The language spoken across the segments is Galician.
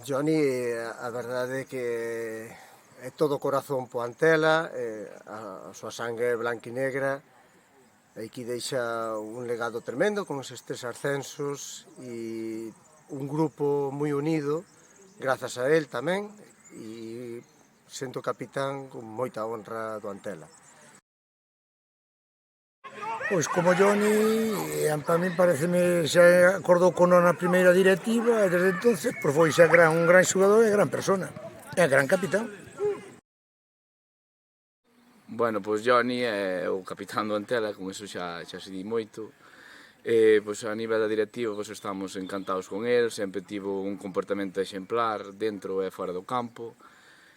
Johnny, a verdade é que é todo corazón po Antela, a súa sangue é blanca e negra, e aquí deixa un legado tremendo con eses 3 ascensos e un grupo moi unido, grazas a él tamén, e sento capitán con moita honra do Antela. Pois como Johnny, para min pareceme xa acordou con na primeira directiva e desde entonces foi xa un gran xogador e gran persona, e gran capitán. Bueno, pois Johnny é o capitán do Antela, con eso xa se di moito. Pois a nivel da directiva pois estamos encantados con el, sempre tivo un comportamento exemplar dentro e fora do campo.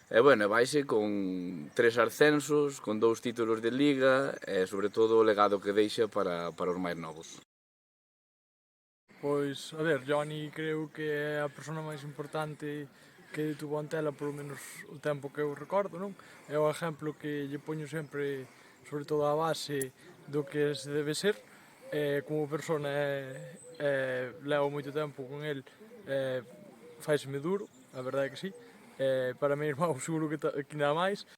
E bueno, vaise con 3 ascensos, con 2 títulos de Liga e sobre todo o legado que deixa para os máis novos. Pois, a ver, Johnny creo que é a persona máis importante que tuvo Antela, polo menos o tempo que eu recordo, non? É o exemplo que lle poño sempre, sobre todo a base do que se debe ser. Como persona levo moito tempo con el, faiseme duro, a verdade é que sí. Para meu irmão seguro que nada máis.